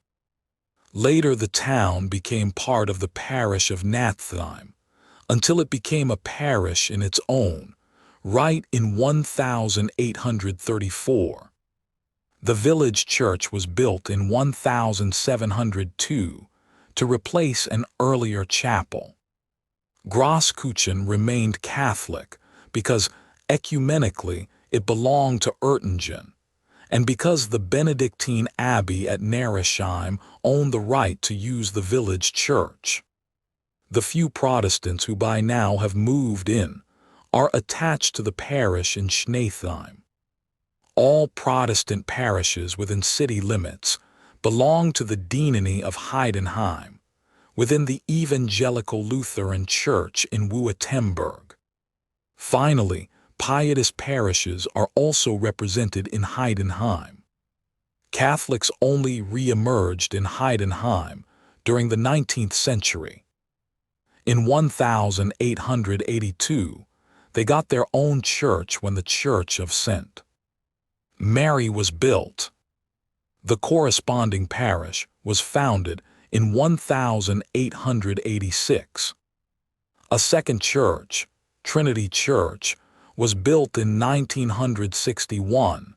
Later the town became part of the parish of Nathheim, until it became a parish in its own, right in 1834. The village church was built in 1702 to replace an earlier chapel. Großkuchen remained Catholic because, ecumenically, it belonged to Oettingen, and because the Benedictine Abbey at Neresheim owned the right to use the village church. The few Protestants who by now have moved in are attached to the parish in Schneithheim. All Protestant parishes within city limits belong to the deanery of Heidenheim, within the Evangelical Lutheran Church in Württemberg. Finally, Pietist parishes are also represented in Heidenheim. Catholics only re-emerged in Heidenheim during the 19th century. In 1882, they got their own church when the Church of St. Mary was built. The corresponding parish was founded in 1886. A second church, Trinity Church, was built in 1961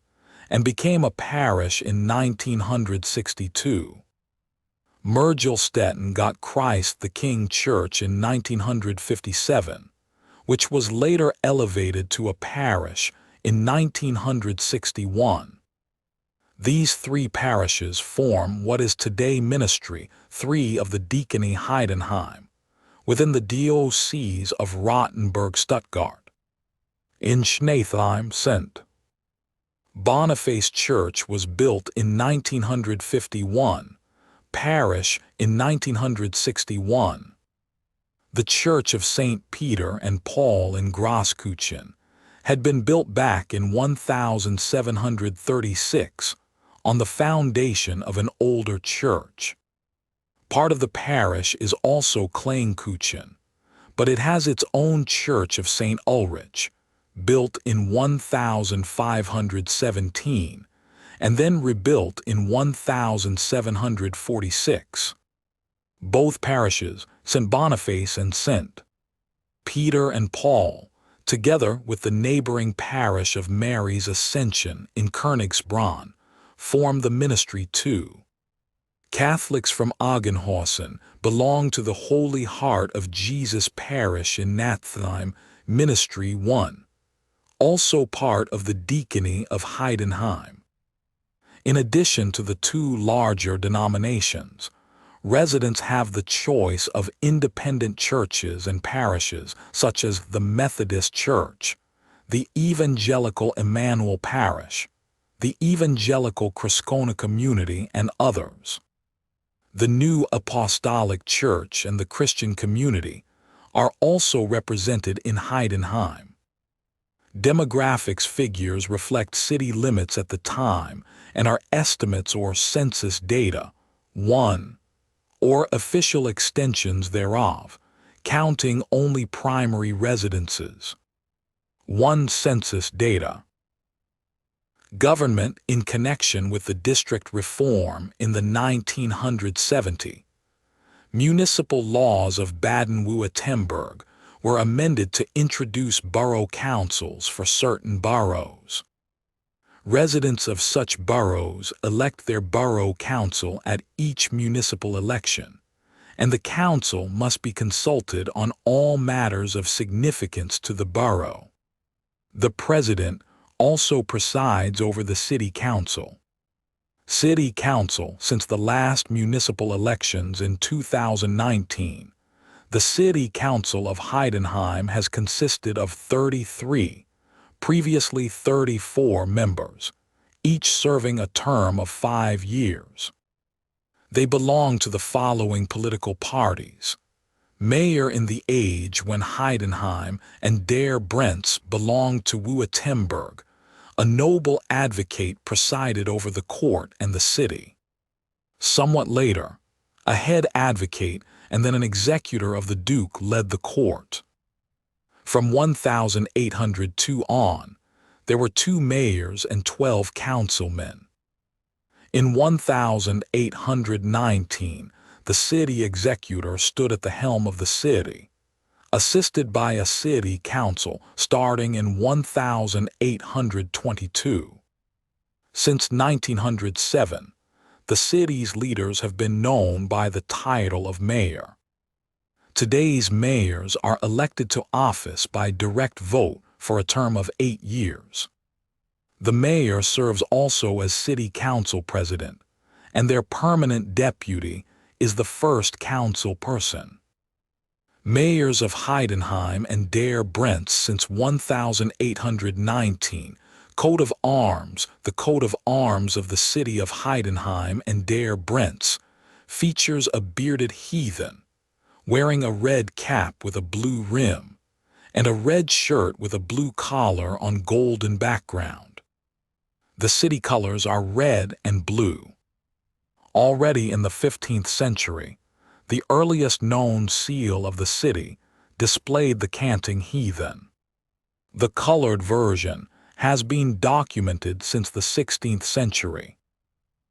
and became a parish in 1962. Mergelstetten got Christ the King Church in 1957, which was later elevated to a parish in 1961. These 3 parishes form what is today Ministry 3 of the Deaconry Heidenheim, within the Diocese of Rottenburg-Stuttgart. In Schneithheim, St. Boniface Church was built in 1951, parish in 1961. The Church of St. Peter and Paul in Großkuchen had been built back in 1736 on the foundation of an older church. Part of the parish is also Kleinkuchen, but it has its own Church of St. Ulrich, built in 1517 and then rebuilt in 1746. Both parishes, St. Boniface and St. Peter and Paul, together with the neighboring parish of Mary's Ascension in Königsbronn, form the Ministry 2. Catholics from Augenhausen belong to the Holy Heart of Jesus Parish in Nathheim, Ministry 1, also part of the Deaconry of Heidenheim. In addition to the 2 larger denominations, residents have the choice of independent churches and parishes such as the Methodist Church, the Evangelical Emmanuel Parish, the Evangelical Christiana Community, and others. The New Apostolic Church and the Christian Community are also represented in Heidenheim. Demographics figures reflect city limits at the time and are estimates or census data, or official extensions thereof, counting only primary residences. Census data. Government in connection with the district reform in the 1970 municipal laws of Baden-Württemberg were amended to introduce borough councils for certain boroughs. Residents of such boroughs elect their borough council at each municipal election, and the council must be consulted on all matters of significance to the borough. The president also presides over the city council. City council since the last municipal elections in 2019. The City Council of Heidenheim has consisted of 33, previously 34 members, each serving a term of 5 years. They belong to the following political parties. Mayor in the age when Heidenheim and der Brenz belonged to Württemberg, a noble advocate presided over the court and the city. Somewhat later, a head advocate and then an executor of the Duke led the court. From 1802 on, there were 2 mayors and 12 councilmen. In 1819, the city executor stood at the helm of the city, assisted by a city council starting in 1822. Since 1907, the city's leaders have been known by the title of mayor. Today's mayors are elected to office by direct vote for a term of 8 years. The mayor serves also as city council president, and their permanent deputy is the first council person. Mayors of Heidenheim and der Brenz since 1819. Coat of arms. The coat of arms of the city of Heidenheim and der Brenz features a bearded heathen, wearing a red cap with a blue rim, and a red shirt with a blue collar on golden background. The city colors are red and blue. Already in the 15th century, the earliest known seal of the city displayed the canting heathen. The colored version has been documented since the 16th century.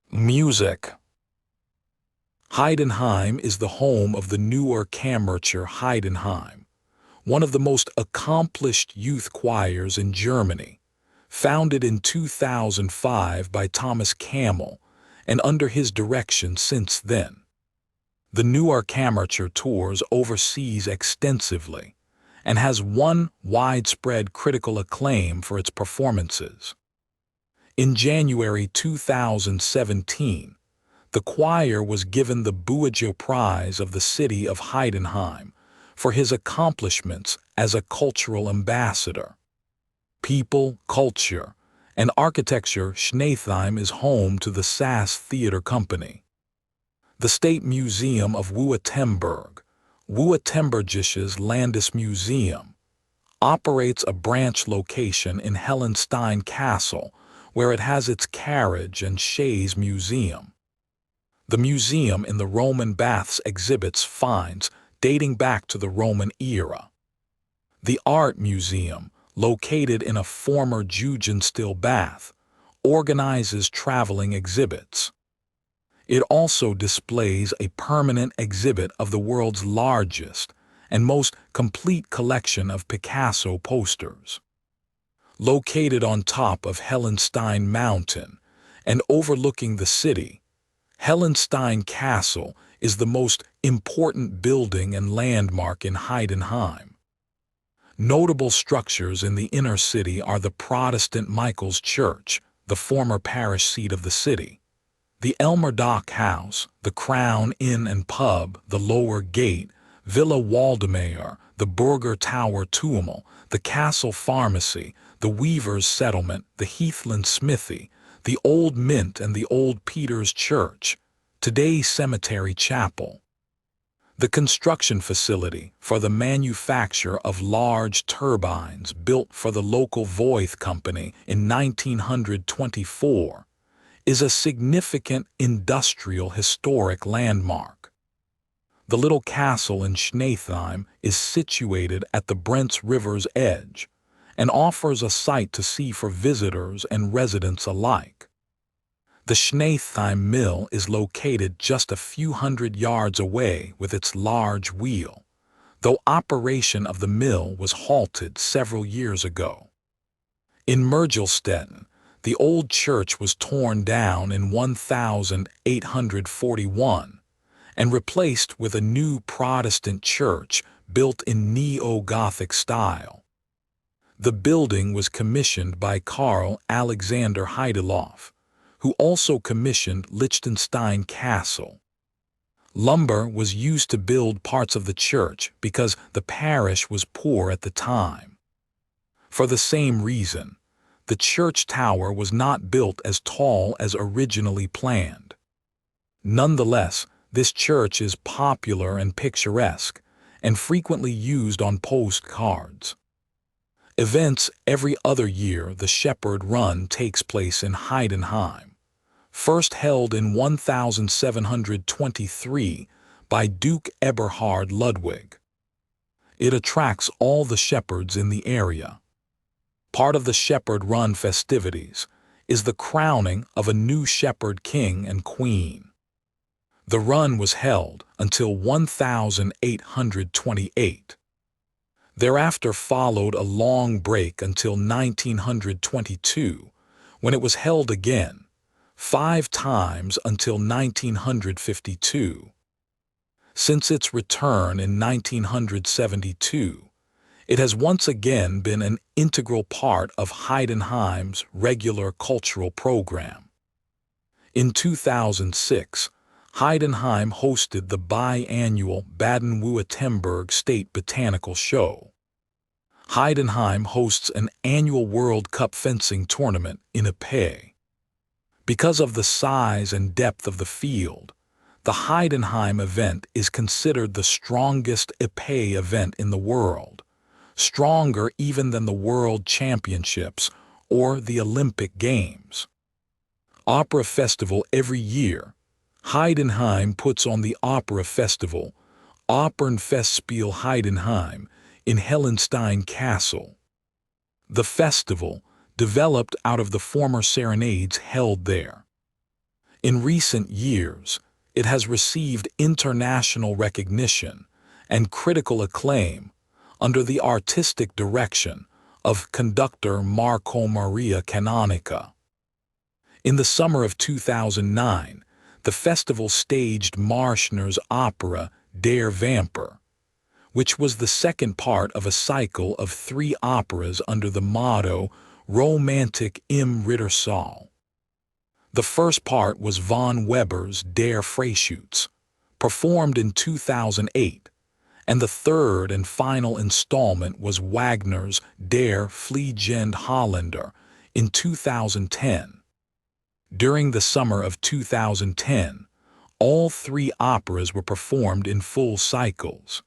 Music. Heidenheim is the home of the Neue Kammerchor Heidenheim, one of the most accomplished youth choirs in Germany, founded in 2005 by Thomas Kamel, and under his direction since then. The Neue Kammerchor tours overseas extensively and has won widespread critical acclaim for its performances. In January 2017, the choir was given the Buojo Prize of the city of Heidenheim for his accomplishments as a cultural ambassador. People, culture, and architecture. Heidenheim is home to the SAS Theater Company. The State Museum of Württemberg, Württembergisches Landesmuseum, operates a branch location in Hellenstein Castle, where it has its carriage and chaise museum. The museum in the Roman baths exhibits finds dating back to the Roman era. The Art Museum, located in a former Jugendstil bath, organizes traveling exhibits. It also displays a permanent exhibit of the world's largest and most complete collection of Picasso posters. Located on top of Hellenstein Mountain and overlooking the city, Hellenstein Castle is the most important building and landmark in Heidenheim. Notable structures in the inner city are the Protestant Michael's Church, the former parish seat of the city, the Elmer Dock House, the Crown Inn and Pub, the Lower Gate, Villa Waldemar, the Burger Tower Tummel, the Castle Pharmacy, the Weavers' Settlement, the Heathland Smithy, the Old Mint and the Old Peter's Church, today Cemetery Chapel. The construction facility for the manufacture of large turbines built for the local Voith Company in 1924 is a significant industrial historic landmark. The little castle in Heidenheim is situated at the Brenz River's edge and offers a sight to see for visitors and residents alike. The Heidenheim mill is located just a few hundred yards away with its large wheel, though operation of the mill was halted several years ago. In Mergelstetten, the old church was torn down in 1841 and replaced with a new Protestant church built in neo-Gothic style. The building was commissioned by Karl Alexander Heideloff, who also commissioned Liechtenstein Castle. Lumber was used to build parts of the church because the parish was poor at the time. For the same reason, the church tower was not built as tall as originally planned. Nonetheless, this church is popular and picturesque, and frequently used on postcards. Events every other year. The Shepherd Run takes place in Heidenheim, first held in 1723 by Duke Eberhard Ludwig. It attracts all the shepherds in the area. Part of the Shepherd Run festivities is the crowning of a new shepherd king and queen. The run was held until 1828. Thereafter followed a long break until 1922, when it was held again, 5 times until 1952. Since its return in 1972, it has once again been an integral part of Heidenheim's regular cultural program. In 2006, Heidenheim hosted the biannual Baden-Württemberg State Botanical Show. Heidenheim hosts an annual World Cup fencing tournament in Epee. Because of the size and depth of the field, the Heidenheim event is considered the strongest Epee event in the world, stronger even than the World Championships or the Olympic Games. Opera Festival every year, Heidenheim puts on the Opera Festival, Opernfestspiel Heidenheim, in Hellenstein Castle. The festival developed out of the former serenades held there. In recent years, it has received international recognition and critical acclaim under the artistic direction of conductor Marco Maria Canonica. In the summer of 2009, the festival staged Marschner's opera Der Vamper, which was the second part of a cycle of 3 operas under the motto Romantik im Rittersaal. The first part was von Weber's Der Freischütz, performed in 2008, and the third and final installment was Wagner's Der Fliegende Holländer in 2010. During the summer of 2010, all 3 operas were performed in full cycles.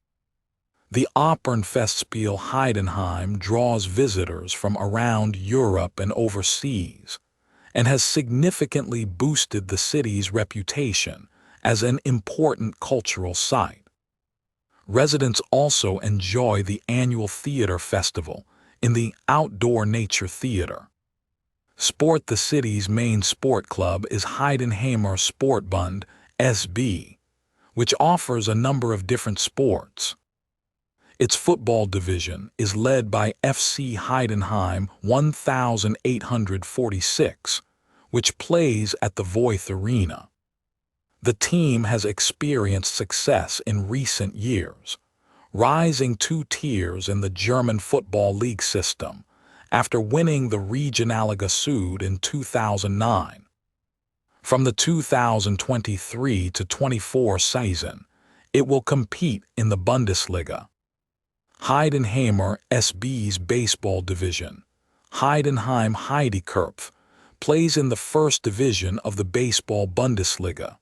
The Opernfestspiel Heidenheim draws visitors from around Europe and overseas, and has significantly boosted the city's reputation as an important cultural site. Residents also enjoy the annual theater festival in the Outdoor Nature Theater. Sport. The city's main sport club is Heidenheimer Sportbund SB, which offers a number of different sports. Its football division is led by FC Heidenheim 1846, which plays at the Voith Arena. The team has experienced success in recent years, rising 2 tiers in the German Football League system after winning the Regionalliga Süd in 2009. From the 2023-24 season, it will compete in the Bundesliga. Heidenheimer SB's baseball division, Heidenheim Heidekerpf, plays in the first division of the baseball Bundesliga.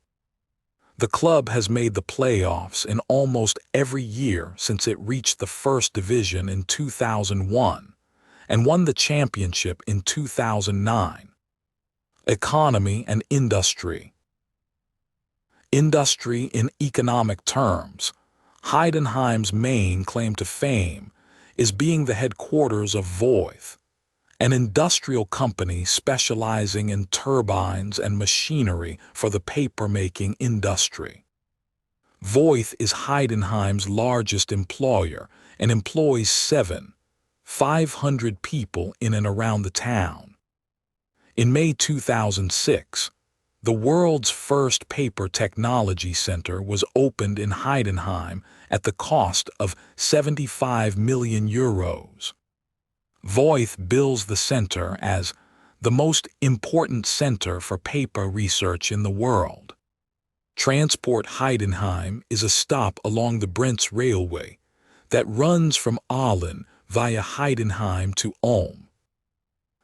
The club has made the playoffs in almost every year since it reached the first division in 2001 and won the championship in 2009. Economy and industry. Industry in economic terms. Heidenheim's main claim to fame is being the headquarters of Voith, an industrial company specializing in turbines and machinery for the paper-making industry. Voith is Heidenheim's largest employer and employs 500 people in and around the town. In May 2006, the world's first paper technology center was opened in Heidenheim at the cost of €75 million. Voith bills the center as the most important center for paper research in the world. Transport Heidenheim is a stop along the Brenz railway that runs from Aalen via Heidenheim to Ulm.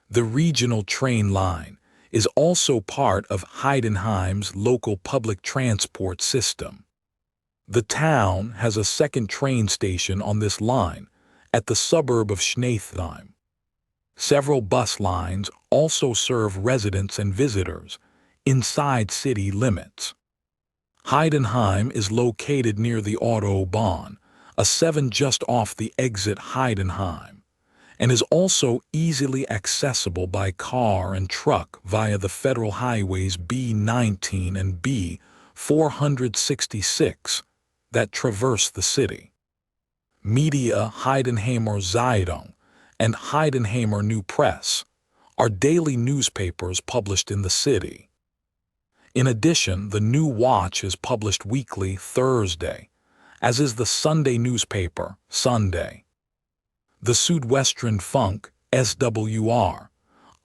The regional train line is also part of Heidenheim's local public transport system. The town has a second train station on this line at the suburb of Schneitheim. Several bus lines also serve residents and visitors inside city limits. Heidenheim is located near the Autobahn, a 7 just off the exit Heidenheim, and is also easily accessible by car and truck via the federal highways B19 and B466 that traverse the city. Media Heidenheimer Zeitung and Heidenheimer New Press are daily newspapers published in the city. In addition, the New Watch is published weekly Thursday, as is the Sunday newspaper Sunday. The Südwestern Funk, SWR,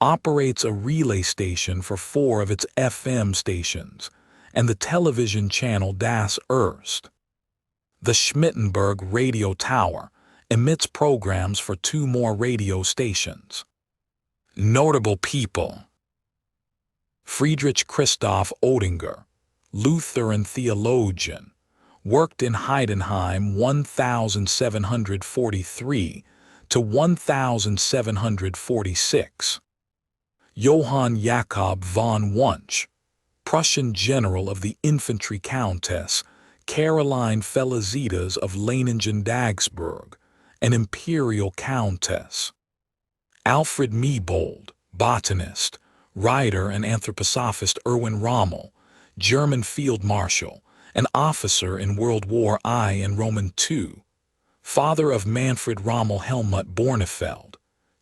operates a relay station for 4 of its FM stations and the television channel Das Erste. The Schmittenberg Radio Tower emits programs for 2 more radio stations. Notable people: Friedrich Christoph Oettinger, Lutheran theologian, worked in Heidenheim 1743 to 1746. Johann Jakob von Wunsch, Prussian general of the infantry Countess Caroline Felicitas of Leiningen-Dagsburg, an imperial countess. Alfred Miebold, botanist, writer and anthroposophist Erwin Rommel, German field marshal, an officer in World War I and Roman II, father of Manfred Rommel Helmut Bornefeld,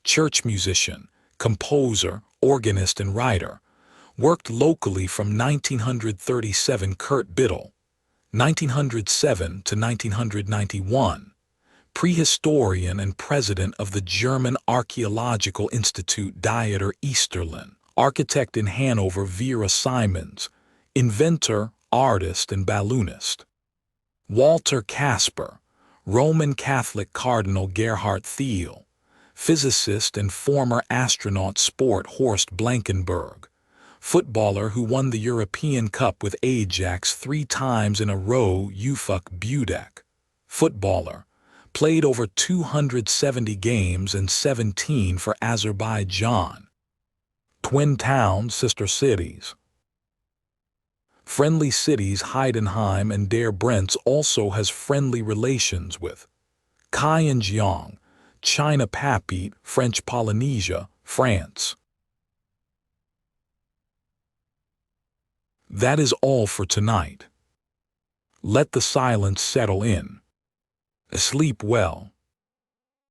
church musician, composer, organist and writer, worked locally from 1937. Kurt Bittel, 1907 to 1991, prehistorian and president of the German Archaeological Institute Dieter Easterlin, architect in Hanover Vera Simons, inventor, artist and balloonist. Walter Kasper, Roman Catholic Cardinal Gerhard Thiel, physicist and former astronaut sport Horst Blankenberg, footballer who won the European Cup with Ajax 3 times in a row Ufuk Budek, footballer, played over 270 games and 17 for Azerbaijan. Twin towns, sister cities. Friendly cities Heidenheim and Der Brenz also has friendly relations with Kaianjiang, China Papit, French Polynesia, France. That is all for tonight. Let the silence settle in. Sleep well.